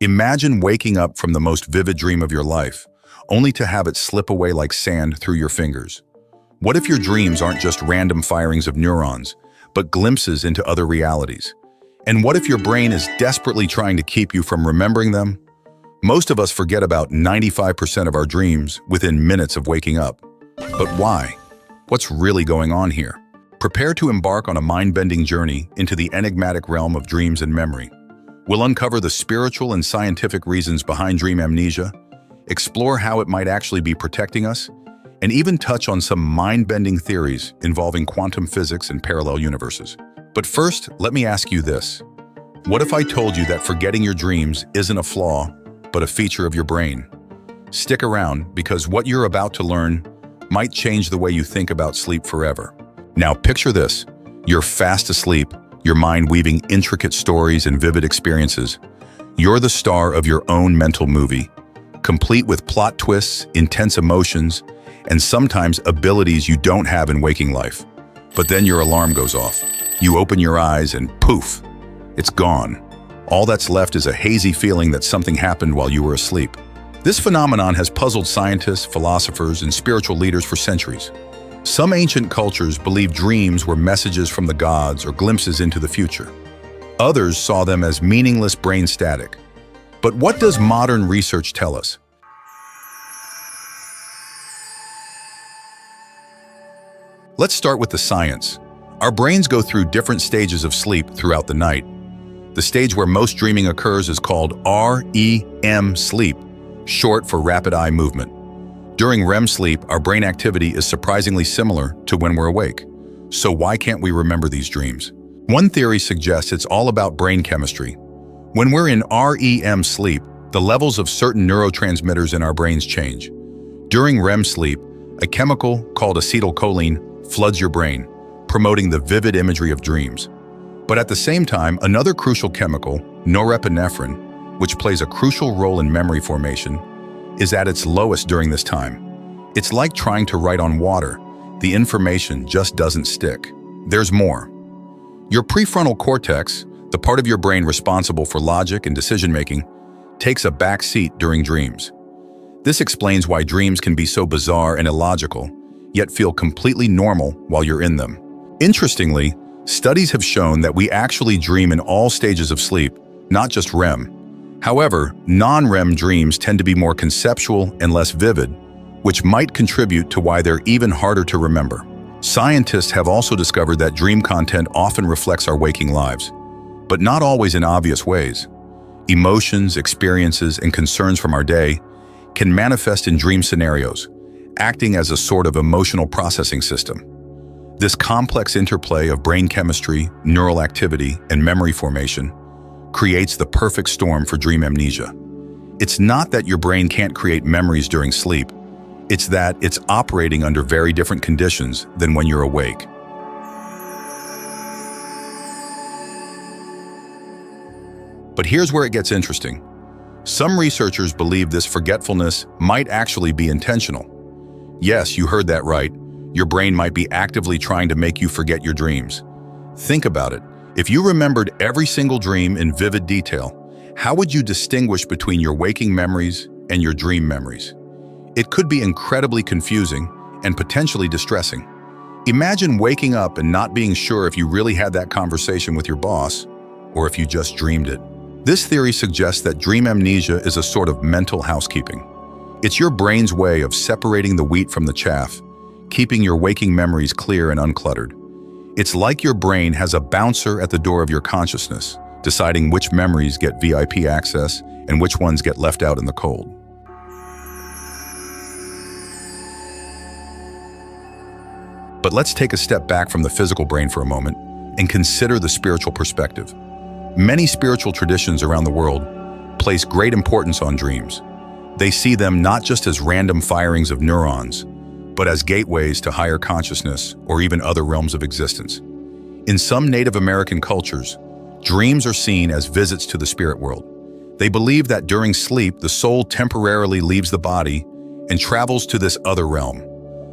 Imagine waking up from the most vivid dream of your life, only to have it slip away like sand through your fingers. What if your dreams aren't just random firings of neurons, but glimpses into other realities? And what if your brain is desperately trying to keep you from remembering them? Most of us forget about 95% of our dreams within minutes of waking up. But why? What's really going on here? Prepare to embark on a mind-bending journey into the enigmatic realm of dreams and memory. We'll uncover the spiritual and scientific reasons behind dream amnesia, explore how it might actually be protecting us, and even touch on some mind-bending theories involving quantum physics and parallel universes. But first, let me ask you this. What if I told you that forgetting your dreams isn't a flaw, but a feature of your brain? Stick around, because what you're about to learn might change the way you think about sleep forever. Now picture this. You're fast asleep, your mind weaving intricate stories and vivid experiences. You're the star of your own mental movie, complete with plot twists, intense emotions, and sometimes abilities you don't have in waking life. But then your alarm goes off. You open your eyes and poof, it's gone. All that's left is a hazy feeling that something happened while you were asleep. This phenomenon has puzzled scientists, philosophers, and spiritual leaders for centuries. Some ancient cultures believed dreams were messages from the gods or glimpses into the future. Others saw them as meaningless brain static. But what does modern research tell us? Let's start with the science. Our brains go through different stages of sleep throughout the night. The stage where most dreaming occurs is called REM sleep, short for rapid eye movement. During REM sleep, our brain activity is surprisingly similar to when we're awake. So why can't we remember these dreams? One theory suggests it's all about brain chemistry. When we're in REM sleep, the levels of certain neurotransmitters in our brains change. During REM sleep, a chemical called acetylcholine floods your brain, promoting the vivid imagery of dreams. But at the same time, another crucial chemical, norepinephrine, which plays a crucial role in memory formation, is at its lowest during this time. It's like trying to write on water. The information just doesn't stick. There's more. Your prefrontal cortex, the part of your brain responsible for logic and decision-making, takes a back seat during dreams. This explains why dreams can be so bizarre and illogical, yet feel completely normal while you're in them. Interestingly, studies have shown that we actually dream in all stages of sleep, not just REM. However, non-REM dreams tend to be more conceptual and less vivid, which might contribute to why they're even harder to remember. Scientists have also discovered that dream content often reflects our waking lives, but not always in obvious ways. Emotions, experiences, and concerns from our day can manifest in dream scenarios, acting as a sort of emotional processing system. This complex interplay of brain chemistry, neural activity, and memory formation creates the perfect storm for dream amnesia. It's not that your brain can't create memories during sleep, it's that it's operating under very different conditions than when you're awake. But here's where it gets interesting. Some researchers believe this forgetfulness might actually be intentional. Yes, you heard that right. Your brain might be actively trying to make you forget your dreams. Think about it. If you remembered every single dream in vivid detail, how would you distinguish between your waking memories and your dream memories? It could be incredibly confusing and potentially distressing. Imagine waking up and not being sure if you really had that conversation with your boss or if you just dreamed it. This theory suggests that dream amnesia is a sort of mental housekeeping. It's your brain's way of separating the wheat from the chaff, keeping your waking memories clear and uncluttered. It's like your brain has a bouncer at the door of your consciousness, deciding which memories get VIP access and which ones get left out in the cold. But let's take a step back from the physical brain for a moment and consider the spiritual perspective. Many spiritual traditions around the world place great importance on dreams. They see them not just as random firings of neurons, but as gateways to higher consciousness or even other realms of existence. In some Native American cultures, dreams are seen as visits to the spirit world. They believe that during sleep, the soul temporarily leaves the body and travels to this other realm.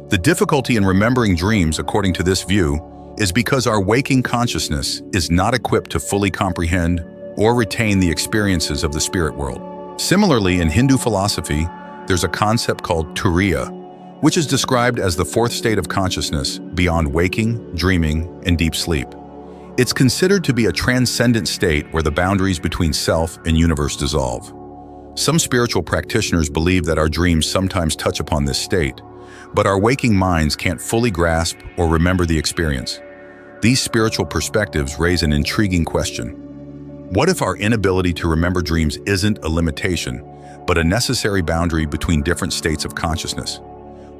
The difficulty in remembering dreams, according to this view, is because our waking consciousness is not equipped to fully comprehend or retain the experiences of the spirit world. Similarly, in Hindu philosophy, there's a concept called turiya, which is described as the fourth state of consciousness beyond waking, dreaming, and deep sleep. It's considered to be a transcendent state where the boundaries between self and universe dissolve. Some spiritual practitioners believe that our dreams sometimes touch upon this state, but our waking minds can't fully grasp or remember the experience. These spiritual perspectives raise an intriguing question. What if our inability to remember dreams isn't a limitation, but a necessary boundary between different states of consciousness?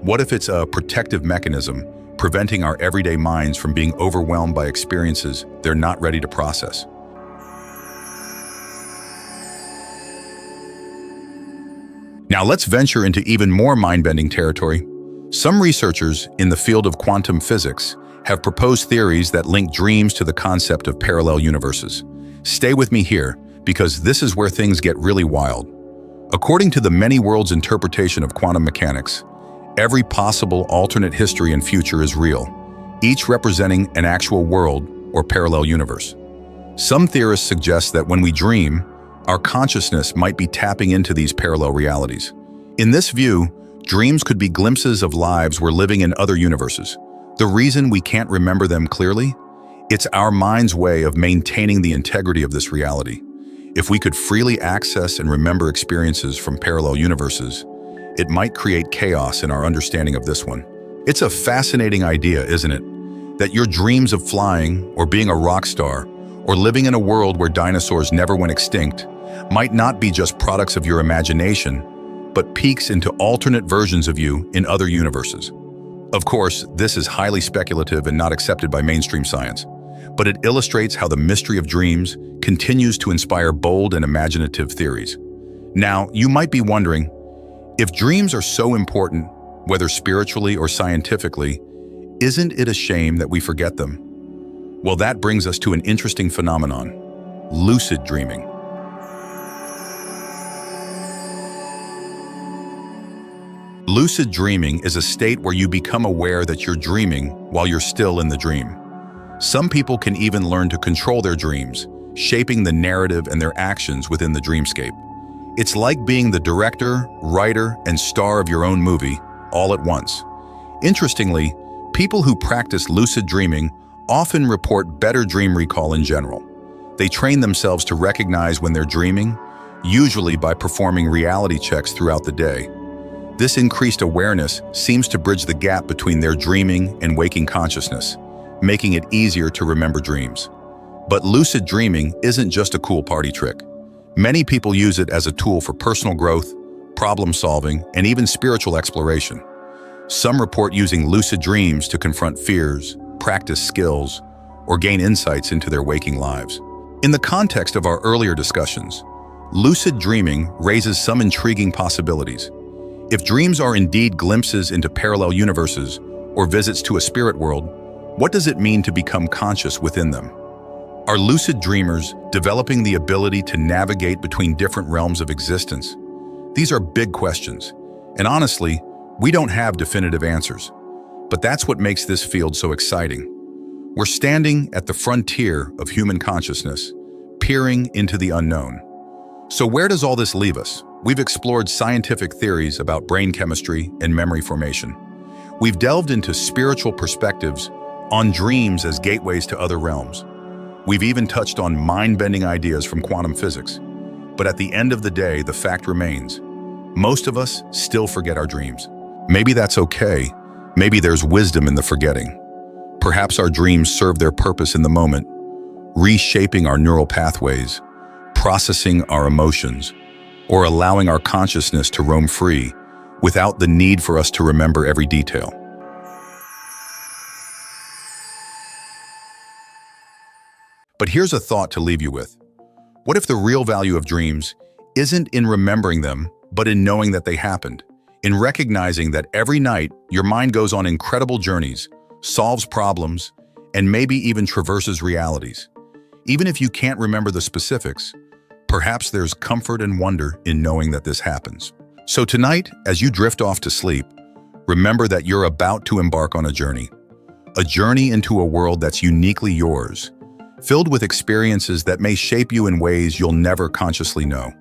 What if it's a protective mechanism, preventing our everyday minds from being overwhelmed by experiences they're not ready to process? Now let's venture into even more mind-bending territory. Some researchers in the field of quantum physics have proposed theories that link dreams to the concept of parallel universes. Stay with me here, because this is where things get really wild. According to the many worlds interpretation of quantum mechanics, every possible alternate history and future is real, each representing an actual world or parallel universe. Some theorists suggest that when we dream, our consciousness might be tapping into these parallel realities. In this view, dreams could be glimpses of lives we're living in other universes. The reason we can't remember them clearly? It's our mind's way of maintaining the integrity of this reality. If we could freely access and remember experiences from parallel universes, it might create chaos in our understanding of this one. It's a fascinating idea, isn't it? That your dreams of flying, or being a rock star, or living in a world where dinosaurs never went extinct, might not be just products of your imagination, but peeks into alternate versions of you in other universes. Of course, this is highly speculative and not accepted by mainstream science, but it illustrates how the mystery of dreams continues to inspire bold and imaginative theories. Now, you might be wondering, if dreams are so important, whether spiritually or scientifically, isn't it a shame that we forget them? Well, that brings us to an interesting phenomenon: lucid dreaming. Lucid dreaming is a state where you become aware that you're dreaming while you're still in the dream. Some people can even learn to control their dreams, shaping the narrative and their actions within the dreamscape. It's like being the director, writer, and star of your own movie all at once. Interestingly, people who practice lucid dreaming often report better dream recall in general. They train themselves to recognize when they're dreaming, usually by performing reality checks throughout the day. This increased awareness seems to bridge the gap between their dreaming and waking consciousness, making it easier to remember dreams. But lucid dreaming isn't just a cool party trick. Many people use it as a tool for personal growth, problem solving, and even spiritual exploration. Some report using lucid dreams to confront fears, practice skills, or gain insights into their waking lives. In the context of our earlier discussions, lucid dreaming raises some intriguing possibilities. If dreams are indeed glimpses into parallel universes or visits to a spirit world, what does it mean to become conscious within them? Are lucid dreamers developing the ability to navigate between different realms of existence? These are big questions, and honestly, we don't have definitive answers. But that's what makes this field so exciting. We're standing at the frontier of human consciousness, peering into the unknown. So where does all this leave us? We've explored scientific theories about brain chemistry and memory formation. We've delved into spiritual perspectives on dreams as gateways to other realms. We've even touched on mind-bending ideas from quantum physics. But at the end of the day, the fact remains: most of us still forget our dreams. Maybe that's okay. Maybe there's wisdom in the forgetting. Perhaps our dreams serve their purpose in the moment, reshaping our neural pathways, processing our emotions, or allowing our consciousness to roam free without the need for us to remember every detail. But here's a thought to leave you with. What if the real value of dreams isn't in remembering them, but in knowing that they happened? In recognizing that every night your mind goes on incredible journeys, solves problems, and maybe even traverses realities. Even if you can't remember the specifics, perhaps there's comfort and wonder in knowing that this happens. So tonight, as you drift off to sleep, remember that you're about to embark on a journey into a world that's uniquely yours, filled with experiences that may shape you in ways you'll never consciously know.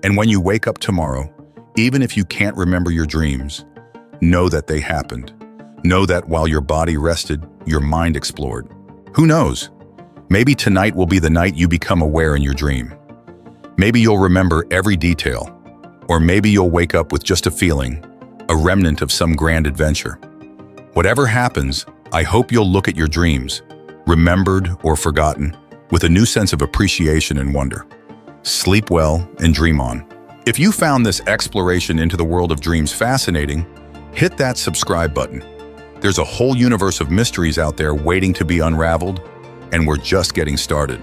And when you wake up tomorrow, even if you can't remember your dreams, know that they happened. Know that while your body rested, your mind explored. Who knows? Maybe tonight will be the night you become aware in your dream. Maybe you'll remember every detail, or maybe you'll wake up with just a feeling, a remnant of some grand adventure. Whatever happens, I hope you'll look at your dreams, remembered or forgotten, with a new sense of appreciation and wonder. Sleep well and dream on. If you found this exploration into the world of dreams fascinating, hit that subscribe button. There's a whole universe of mysteries out there waiting to be unraveled, and we're just getting started.